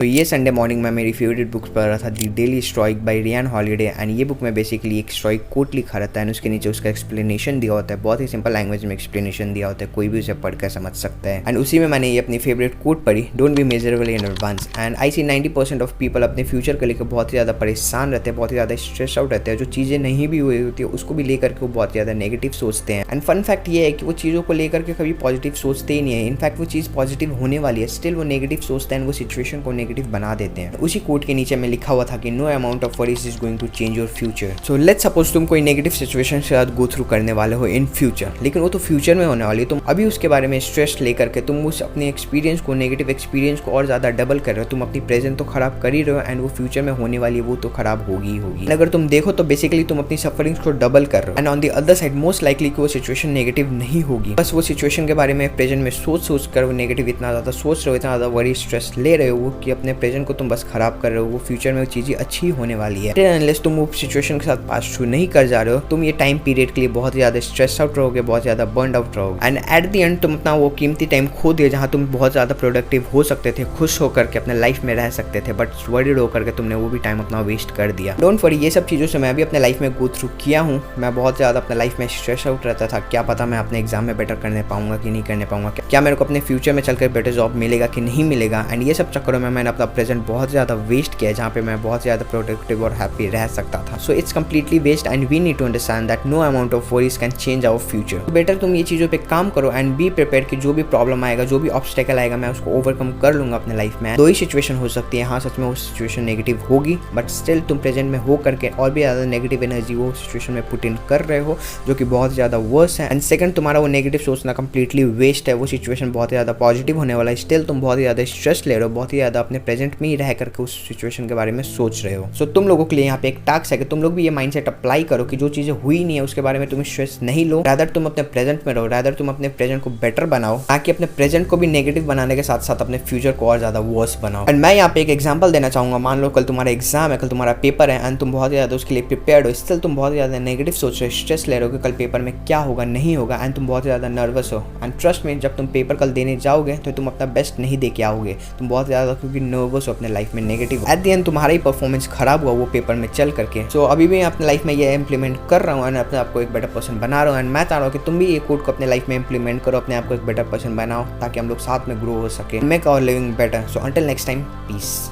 तो ये Sunday morning में मेरी फेवरेट बुक्स पढ़ रहा था, the daily stoic by Ryan holiday. And ये बुक में बेसिकली एक स्ट्राइक कोट लिखा रहता है एंड उसके नीचे उसका एक्सप्लेनेशन दिया होता है। बहुत ही सिंपल लैंग्वेज में एक्सप्लेनेशन दिया होता है, कोई भी उसे पढ़कर समझ सकता है। एंड उसी में मैंने ये अपनी फेवरेट कोट पढ़ी, don't be measurable in advance. And I see 90% of people अपने फ्यूचर को लेकर बहुत ही ज़्यादा परेशान रहते हैं, बहुत ही ज़्यादा स्ट्रेस आउट रहते हैं। जो चीज़ें नहीं भी हुई होती है उसको भी लेकर के वो बहुत ज़्यादा नेगेटिव सोचते हैं। एंड फन फैक्ट ये है कि वो चीज़ों को लेकर के कभी पॉजिटिव सोचते ही नहीं है। इनफैक्ट वो चीज़ पॉजिटिव होने वाली है, स्टिल वो नेगेटिव सोचते हैं, वो सिचुएशन को नेगेटिव बना देते हैं। उसी कोट के नीचे में लिखा हुआ था कि no amount of worries is going to change your future. So let's suppose तुम कोई नेगेटिव सिचुएशन से गो थ्रू करने वाले हो इन फ्यूचर, लेकिन वो तो फ्यूचर में होने वाली है। तुम अभी उसके बारे में स्ट्रेस लेकर के तुम उस अपने एक्सपीरियंस को, नेगेटिव एक्सपीरियंस को और ज्यादा डबल कर रहे हो। तुम अपनी प्रेजेंट तो खराब कर ही रहे हो एंड वो फ्यूचर में होने वाली है वो तो खराब होगी ही होगी। अगर तुम देखो तो बेसिकली तुम अपनी सफरिंग्स को डबल कर रहे हो। And on the other side most likely कि वो सिचुएशन नेगेटिव नहीं होगी, बस वो सिचुएशन के बारे में प्रेजेंट में सोच कर वो नेगेटिव इतना ज्यादा सोच रहे हो, इतना ज्यादा वरी स्ट्रेस ले रहे हो कि अपने प्रेजेंट को तुम बस खराब कर रहे हो। वो फ्यूचर में वो चीज़ें अच्छी होने वाली है। अनलेस तुम वो सिचुएशन के साथ पास थ्रू नहीं कर जा रहे हो, तुम ये टाइम पीरियड के लिए बहुत ज़्यादा स्ट्रेस आउट रहोगे, बहुत ज़्यादा बर्न आउट रहोगे। एंड एट द एंड तुम अपना वो कीमती टाइम खो दिए जहाँ तुम बहुत ज़्यादा प्रोडक्टिव हो सकते थे, खुश होकर के अपने लाइफ में रह सकते थे, बट वरीड होकर के तुमने वो भी टाइम अपना वेस्ट कर दिया। डोंट वरी, ये सब चीज़ों से मैं भी अपने लाइफ में गो थ्रू किया हूँ। मैं बहुत ज़्यादा अपने लाइफ में स्ट्रेस आउट रहता था, क्या पता मैं अपने एग्जाम में बेटर करने पाऊंगा कि नहीं करने पाऊंगा, क्या मेरे को अपने फ्यूचर में चलकर बेटर जॉब मिलेगा कि नहीं मिलेगा। एंड ये सब चक्करों में मैंने अपना प्रेजेंट बहुत ज़्यादा वेस्ट किया, जहाँ पे मैं बहुत ज़्यादा प्रोडक्टिव और हैप्पी रह सकता था। So it's completely waste and we need to understand that no amount of worries can change our future. तो बेटर तुम ये चीज़ों पे काम करो एंड बी प्रिपेयर कि जो भी प्रॉब्लम आएगा, जो भी ऑब्स्टेकल आएगा, मैं उसको ओवरकम कर लूंगा अपने लाइफ में। दो ही सिचुएशन हो सकती है, हाँ सच में वो सिचुएशन नेगेटिव होगी, बट स्टिल तुम प्रेजेंट में हो करके और भी ज़्यादा नेगेटिव एनर्जी वो सिचुएशन में पुट इन कर रहे हो, जो कि बहुत ज़्यादा वर्स है। एंड सेकंड, तुम्हारा वो नेगेटिव सोचना कंप्लीटली वेस्ट है। वो सिचुएशन बहुत ज़्यादा पॉजिटिव होने वाला है, स्टिल तुम बहुत ही ज़्यादा स्ट्रेस ले रहे हो, बहुत ही ज़्यादा अपने प्रेजेंट में ही रह करके उस सिचुएशन के बारे में सोच रहे हो। सो तुम लोगों के लिए यहाँ पे एक टास्क है कि तुम लोग भी ये माइंडसेट अप्लाई करो कि जो चीज़ें हुई नहीं है उसके बारे में तुम स्ट्रेस नहीं लो, रादर तुम अपने प्रेजेंट में रहो, रादर तुम अपने प्रेजेंट को बेटर बनाओ, ताकि अपने प्रेजेंट को भी नेगेटिव बनाने के साथ साथ अपने फ्यूचर को और ज़्यादा वर्स बनाओ। एंड मैं यहाँ पे एक एग्जांपल देना चाहूँगा। मान लो कल तुम्हारा एग्जाम है, कल तुम्हारा पेपर है एंड तुम बहुत ज़्यादा उसके लिए प्रिपेयर्ड हो, स्टिल तुम बहुत ज़्यादा नेगेटिव सोच रहे हो, स्ट्रेस ले रहे हो कि कल पेपर में क्या होगा नहीं होगा, एंड तुम बहुत ज़्यादा नर्वस हो। एंड ट्रस्ट में जब तुम पेपर कल देने जाओगे तो तुम अपना बेस्ट नहीं दे के आओगे, तुम बहुत ज़्यादा क्योंकि नर्वस हो अपने लाइफ में, नेगेटिव। एट द एंड तुम्हारा ही परफॉर्मेंस खराब हुआ वो पेपर में चल करके। सो अभी भी अपने लाइफ में ये इंप्लीमेंट कर रहा हूँ एंड अपने आपको एक बेटर पर्सन बना रहा हूँ। एंड मैं चाह रहा हूँ कि तुम भी ये कोड को अपने लाइफ में इंप्लीमेंट करो, अपने आप को एक बेटर पर्सन बनाओ, ताकि हम लोग साथ में ग्रो हो सके, make our living better. So until next time, piece.